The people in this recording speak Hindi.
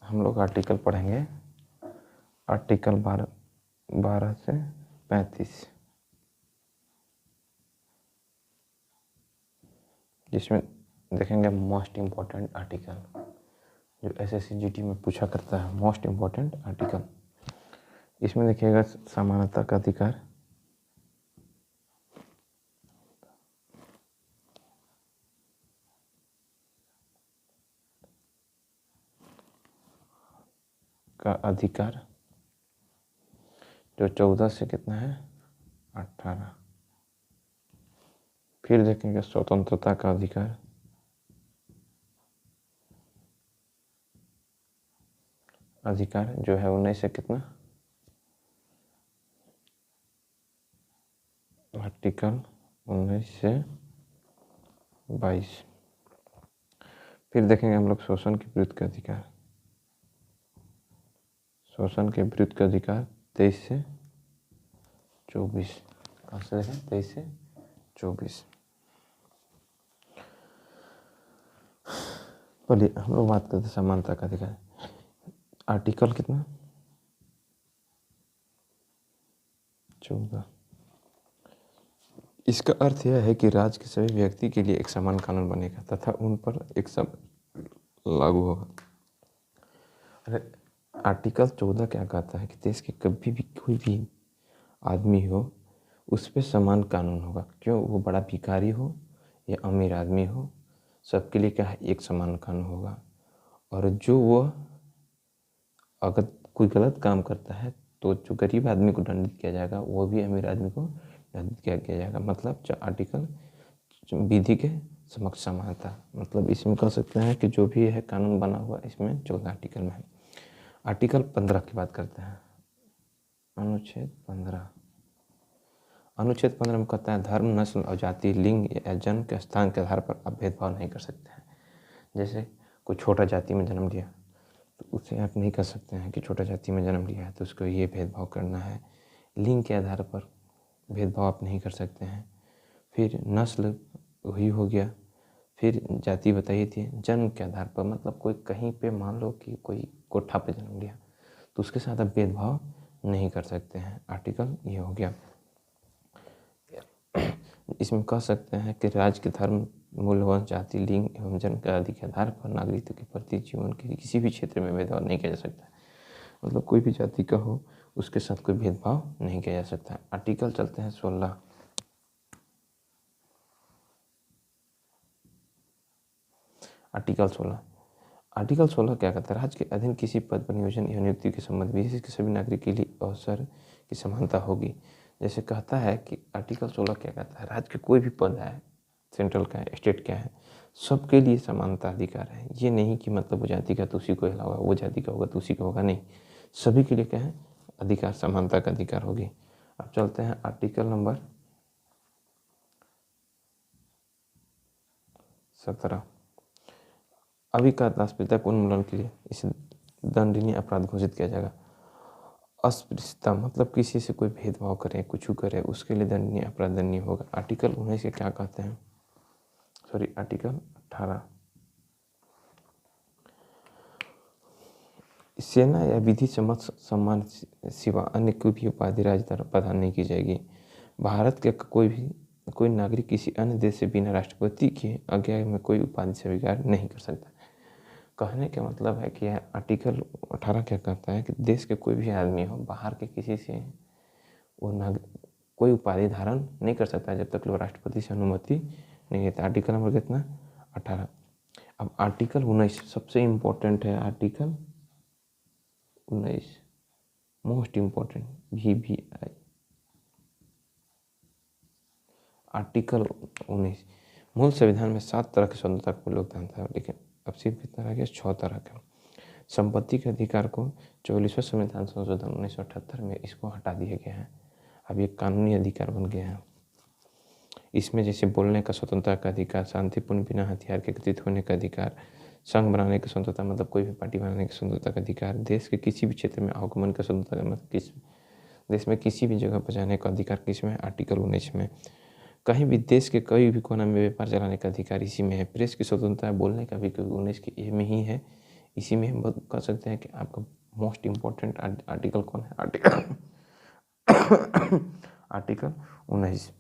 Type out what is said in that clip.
हम लोग आर्टिकल पढ़ेंगे, आर्टिकल 12 से 35, जिसमें देखेंगे मोस्ट इम्पॉर्टेंट आर्टिकल जो SSC GT में पूछा करता है। मोस्ट इम्पॉर्टेंट आर्टिकल इसमें देखिएगा समानता का अधिकार, जो 14 से कितना है 18। फिर देखेंगे स्वतंत्रता का अधिकार, जो है 19 से कितना, आर्टिकल 19 से 22। फिर देखेंगे हम लोग शोषण के विरुद्ध का अधिकार, 23 से 24। कहाँ से देखें 23 से 24। बोलिए हम लोग बात करते समानता का अधिकार, आर्टिकल कितना 14। इसका अर्थ यह है कि राज्य के सभी व्यक्ति के लिए एक समान कानून बनेगा तथा उन पर एक सब लागू होगा। अरे आर्टिकल 14 क्या कहता है कि देश के कभी भी कोई भी आदमी हो उस पर समान कानून होगा, क्यों वो बड़ा भिखारी हो या अमीर आदमी हो, सबके लिए क्या है एक समान कानून होगा। और जो वो अगर कोई गलत काम करता है तो जो गरीब आदमी को दंडित किया जाएगा वो भी अमीर आदमी को दंडित किया जाएगा। मतलब आर्टिकल विधि के समक्ष समानता, मतलब इसमें कह सकते हैं कि जो भी है कानून बना हुआ इसमें 14 आर्टिकल में है। आर्टिकल 15 की बात करते हैं, अनुच्छेद 15 में कहता है धर्म, नस्ल और जाति, लिंग या जन्म के स्थान के आधार पर आप भेदभाव नहीं कर सकते हैं। जैसे कोई छोटा जाति में जन्म लिया तो उसे आप नहीं कह सकते हैं कि छोटा जाति में जन्म लिया है तो उसको ये भेदभाव करना है। लिंग के आधार पर भेदभाव आप नहीं कर सकते हैं। फिर नस्ल वही हो गया, फिर जाति बताई थी। जन्म के आधार पर मतलब कोई कहीं पे मान लो कि कोई कोठा पे जन्म लिया तो उसके साथ आप भेदभाव नहीं कर सकते हैं। आर्टिकल ये हो गया। इसमें कह सकते हैं कि राज्य के धर्म, मूल्यवान जाति, लिंग एवं जन्म के आदि के आधार पर नागरिकता के प्रति जीवन के किसी भी क्षेत्र में भेदभाव नहीं किया जा सकता। मतलब कोई भी जाति का हो उसके साथ कोई भेदभाव नहीं किया जा सकता। आर्टिकल चलते हैं 16। आर्टिकल 16 क्या कहता है, राज्य के अधीन किसी पद पर नियोजन या नियुक्ति के संबंध विशेष के सभी नागरिक के लिए अवसर की समानता होगी। जैसे कहता है कि आर्टिकल 16 क्या कहता है, राज्य के कोई भी पद है, सेंट्रल का है, स्टेट का है, सबके लिए समानता अधिकार है। ये नहीं कि मतलब वो जाति का तो उसी को अलावा, वो जाति का होगा तो उसी का होगा, नहीं, सभी के लिए क्या है अधिकार, समानता का अधिकार होगी। अब चलते हैं आर्टिकल नंबर 17। अविकासप्रियता को उन्मूलन के लिए इसे दंडनीय अपराध घोषित किया जाएगा। अस्पृश्यता मतलब किसी से कोई भेदभाव करे, कुछ करे, उसके लिए दंडनीय अपराध दंडनीय होगा। आर्टिकल 19 के क्या कहते हैं, आर्टिकल 18, सेना या विधि सम्मत सम्मान सिवा अन्य कोई भी उपाधि राज्य द्वारा प्रदान नहीं की जाएगी। भारत के कोई नागरिक किसी अन्य देश से बिना राष्ट्रपति की आज्ञा में कोई उपाधि स्वीकार नहीं कर सकता। कहने का मतलब है कि आर्टिकल 18 क्या कहता है कि देश के कोई भी आदमी हो बाहर के किसी से वो कोई उपाधि धारण नहीं कर सकता जब तक वो राष्ट्रपति से अनुमति नहीं लेता। आर्टिकल नंबर कितना 18। अब आर्टिकल 19 सबसे इम्पोर्टेंट है। Article 19 most important VVI। Article 19 मूल संविधान में 7 तरह की स्वतंत्रता को लोकतंत्र था, लेकिन अब सिर्फ कितना रह गया 6 तरह का। संपत्ति के अधिकार को 44वें संविधान संशोधन 1978 में इसको हटा दिया गया है। अब ये कानूनी अधिकार बन गया है। इसमें जैसे बोलने का स्वतंत्रता का अधिकार, शांतिपूर्ण बिना हथियार के एकत्रित होने का अधिकार, संघ बनाने की स्वतंत्रता मतलब कोई भी पार्टी बनाने की स्वतंत्रता का अधिकार, देश के किसी भी क्षेत्र में आगमन का स्वतंत्रता मतलब किस देश में किसी भी जगह पर जाने का अधिकार किसमें, आर्टिकल 19 में। कहीं भी देश के कोई भी कोना में व्यापार चलाने का अधिकार इसी में है। प्रेस की स्वतंत्रता बोलने का भी 19 के ए में ही है, इसी में हम कह सकते हैं कि आपका मोस्ट इम्पोर्टेंट आर्टिकल कौन है, आर्टिकल 19।